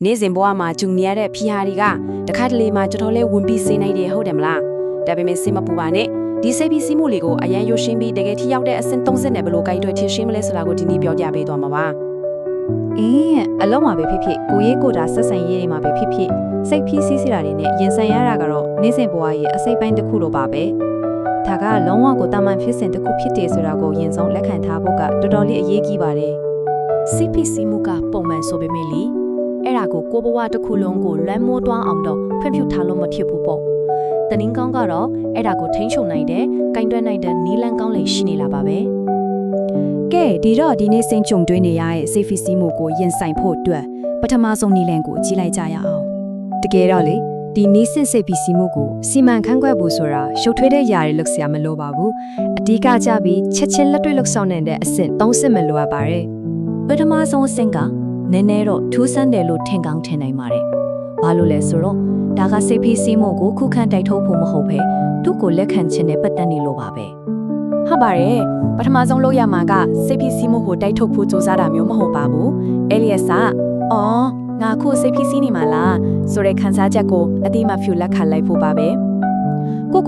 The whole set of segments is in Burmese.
နေ့စဉ်ဘဝမှာဂျုံနေရတဲ့ဖီဟာတွေကတခါတလေမှာတော်တော်လေးဝင်ပြီးစိနိုင်တယ်ဟုတ်တယ်မလားဒါပေမဲ့စိတ်မပူပါနဲ့ဒီစိတ်ပြီးစီးမှုလေးကိုအရန်ရွှင်းပြီးတကယ်ထိရောက်တဲ့အဆင့်30နဲ့ဘယ်လိုကိုက်တွယ်ထင်ရှင်းမလဲဆိုတာကိုဒီနေ့ပြောပြပေးသွားမှာပါအလုံးမှာပဲဖြစ်ဖြစ်ကိုရေးကိုတာဆက်ဆံရေးတွေမှာပဲဖြစ်ဖြစ်စိတ်ဖိစီးစီးတာတွေနဲ့ရင်ဆိုင်ရတာကတော့နေ့စဉ်ဘဝရဲ့အစိတ်ပိုင်းတစ်ခုလိုပါပဲဒါကလုံးဝကိုတာမန်ဖြစ်စဉ်တစ်ခုဖြစ်တယ်ဆိုတာကိုရင်ဆုံးလက်ခံထားဖို့ကတော်တော်လေးအရေးကြီးပါတယ်စိတ်ဖိစီးမှုကပုံမှန်ဆိုပေမဲ့လေအဲ့ဒါကိုကိုဘဝတစ်ခုလုံးကိုလွမ်းမိုးတွားအောင်တော့ဖွံ့ဖြိုးထားလို့မဖြစ်ဘူးပေါ့တနင်္ဂနွေကတော့အဲ့ဒါကိုထိန်းချုပ်နိုင်တဲ့ကင်တွယ်နိုင်တဲ့နီးလန်းကောင်းလေးရှိနေလာပါပဲကဲဒီတော့ဒီနေ့စိတ်ကြုံတွင်းနေရတဲ့စိတ်ဖိစီးမှုကိုရင်ဆိုင်ဖို့အတွက်ပထမဆုံးနီးလန်းကိုကြည့်လိုက်ကြရအောင်တကယ်တော့လေဒီနီးစစ်စိတ်ဖိစီးမှုကိုစီမံခန့်ခွဲဖို့ဆိုတာရှုပ်ထွေးတဲ့ຢာတွေလုပ်စရာမလိုပါဘူးအဓိကကြပြီးချက်ချင်းလက်တွေ့လုပ်ဆောင်နိုင်တဲ့အဆင့်30မလိုအပ်ပါတယ်ပထမဆုံးအဆင့်ကနည်းနည်းတော့ထူးဆန်းတယ်လို့ထင်ကောင်းထင်နိုင်ပါတယ်ဘာလို့လဲဆိုတော့ဒါကစိတ်ဖိစီးမှုကိုခုခံတိုက်ထုတ်ဖို့မဟုတ်ပဲသူ့ကိုလက်ခံခြင်းနဲ့ပတ်သက်နေလို့ပါပဲဟုတ်ပါတယ်ပထမဆုံးလုပ်ရမှာကစိတ်ဖိစီးမှုကိုတိုက်ထုတ်ဖို့စူးစမ်းတာမျိုးမဟုတ်ပါဘူးအဲလျက်စာအော်ငါခုစိတ်ဖိစီးနေမှာလားဆိုတဲ့ခံစားချက်ကိုအတိမဖြူလက်ခံလိုက်ဖို့ပါပဲကို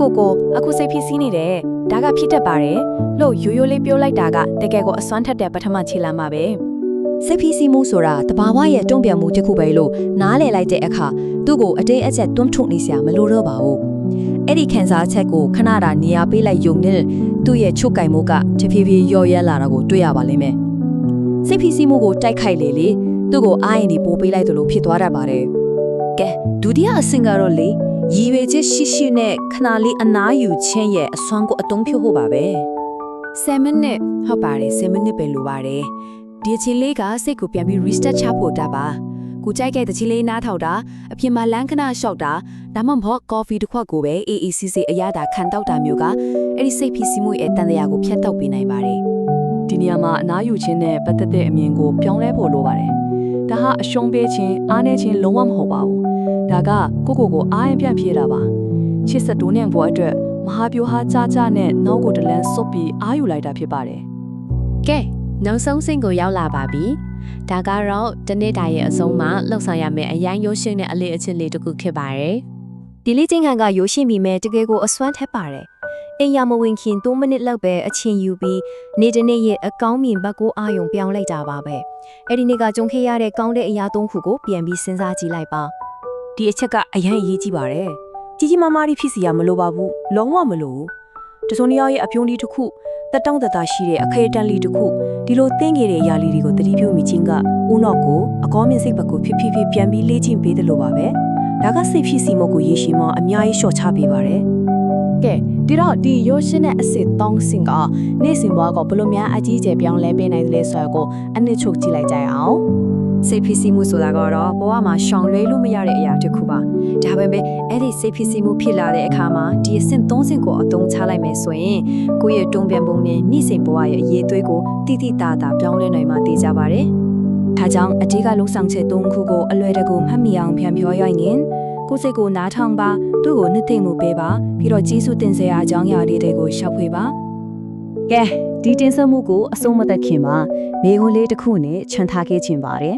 အခုစိတ်ဖိစီးနေတယ်ဒါကဖြစ်တတ်ပါတယ်လို့ရိုးရိုးလေးပြောလိုက်တာကတကယ်ကိုအစွမ်းထက်တဲ့ပထမခြေလှမ်းပါပဲစိတ်ဖိစီးမှုဆိုတာတဘာဝရဲ့တုံ့ပြန်မှုတစ်ခုပဲလို့နားလည်လိုက်တဲ့အခါသူ့ကိုအတင်းအကျပ်တွန်းထုတ်နေစရာမလိုတော့ပါဘူးအဲ့ဒီခံစားချက်ကိုခဏတာနေရာပေးလိုက်ယုံနဲ့သူ့ရဲ့ချုပ်ကင်မှုကတဖြည်းဖြည်းလျော့ရဲလာတာကိုတွေ့ရပါလိမ့်မယ်စိတ်ဖိစီးမှုကိုတိုက်ခိုက်လေသူ့ကိုအာရင်ဒီပိုးပေးလိုက်သလိုဖြစ်သွားတတ်ပါတယ်ကဲဒုတိယအဆင့်ကတော့လေရည်ရွယ်ချက်ရှိနဲ့ခဏလေးအနားယူခြင်းရဲ့အစွမ်းကိုအတုံးဖြုတ်ဖို့ပါပဲ7မိနစ်ဟုတ်ပါတယ်7မိနစ်ပဲလိုပါတယ်ဒီအချိန်လေးကစိတ်ကိုပြန်ပြီး restart ချဖို့တတ်ပါကိုကြိုက်ခဲ့တဲ့ချင်းလေးနားထောက်တာအပြင်မှာလမ်းခဏလျှောက်တာဒါမှမဟုတ် coffee တစ်ခွက်ကိုပဲအေးအေးဆေးဆေးအရသာခံတောက်တာမျိုးကအဲ့ဒီစိတ်ဖိစီးမှုရဲ့တန်တရားကိုဖျက်တောက်ပေးနိုင်ပါတယ်ဒီနေရာမှာအနားယူခြင်းနဲ့ပတ်သက်တဲ့အမြင်ကိုပြောင်းလဲဖို့လိုပါတယ်ဒါဟာအရှုံးပေးခြင်းအားနည်းခြင်းလုံးဝမဟုတ်ပါဘူးဒါကကိုအားရင်ပြန်ပြေးတာပါချစ်စတိုးနဲ့ဘောအတွက်မဟာပြိုဟာကြားနဲ့နောက်ကိုတလန်းစွပ်ပြီးအားယူလိုက်တာဖြစ်ပါတယ်ကဲနောက်ဆုံးဆင့်ကိုရောက်လာပါပြီဒါကတော့တနေ့တာရဲ့အဆုံးမှာလှုပ်ဆောင်ရမယ့်အရင်ရိုးရှင်းတဲ့အလေးအချင်းလေးတစ်ခုဖြစ်ပါတယ်ဒီလေးချင်းခံကရိုးရှင်းပြီးမဲ့တကယ်ကိုအစွမ်းထက်ပါတယ်အိမ်ရမဝင်ခင်3မိနစ်လောက်ပဲအချင်းယူပြီးနေ့တနေ့ရဲ့အကောင်းမြင်ဘက်ကိုအာယုံပြောင်းလိုက်တာပါပဲအဲ့ဒီနေ့ကကြုံခဲ့ရတဲ့ကောင်းတဲ့အရာ3ခုကိုပြန်ပြီးစဉ်းစားကြည့်လိုက်ပါဒီအချက်ကအရင်အရေးကြီးပါတယ်ကြီးကြီးမားမားလေးဖြစ်စီရမလိုပါဘူးလုံးဝမလိုတစုံတစ်ယောက်ရဲ့အပြုံးလေးတစ်ခုတက်တောင့်တတရှိတဲ့အခေတန်လေးတစ်ခုဒီလိုသင်ခဲ့တဲ့အရာလေးတွေကိုတတိပြုမိခြင်းကဦးနောက်ကိုအကောင်းမြင်စိတ်ဘက်ကိုဖြည်းဖြည်းပြန်ပြီးလေ့ကျင့်ပေးတယ်လို့ပါပဲဒါကစိတ်ဖြစ်စီမှုကိုရရှိမှအများကြီးလျှော့ချပေးပါတယ်ကဲဒီတော့ဒီရိုးရှင်းတဲ့အစစ်3ဆင့်ကနေ့စဉ်ဘဝကဘလို့များအကြီးအကျယ်ပြောင်းလဲပေးနိုင်တယ်လဲဆိုတော့အနစ်ချုပ်ကြည့်လိုက်ကြရအောင်စိတ်ဖိစီးမှုဆိုတာကတော့ဘဝမှာရှောင်လွှဲလို့မရတဲ့အရာတစ်ခုပါဒါပေမဲ့အဲ့ဒီစိတ်ဖိစီးမှုဖြစ်လာတဲ့အခါမှာဒီအဆင့်3ဆင့်ကိုအသုံးချလိုက်မယ်ဆိုရင်ကိုယ့်ရဲ့တုံ့ပြန်ပုံနဲ့နေ့စဉ်ဘဝရဲ့အရေးသွေးကိုတိတိတသာပြောင်းလဲနိုင်မှသိကြပါတယ်ဒါကြောင့်အဓိကလုံဆောင်ချက်3ခုကိုအလွယ်တကူမှတ်မိအောင်ပြန်ပြောရရင်ကိုယ်စိတ်ကိုနားထောင်ပါသူ့ကိုနှစ်သိမ့်မှုပေးပါပြီးတော့ကျေးဇူးတင်စရာအကြောင်းအရာတွေကိုရှောက်ဖွေပါကဲဒီတင်ဆက်မှုကိုအဆုံးမသက်ခင်မှာမိခွန်းလေးတစ်ခုနဲ့ချန်ထားခဲ့ခြင်းပါတယ်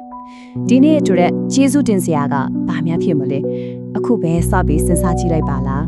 ဒီနေ့အတွက်ကျေးဇူးတင်စရာကဘာများဖြစ်မလဲအခုပဲစပြီးစဉ်းစားကြည့်လိုက်ပါလား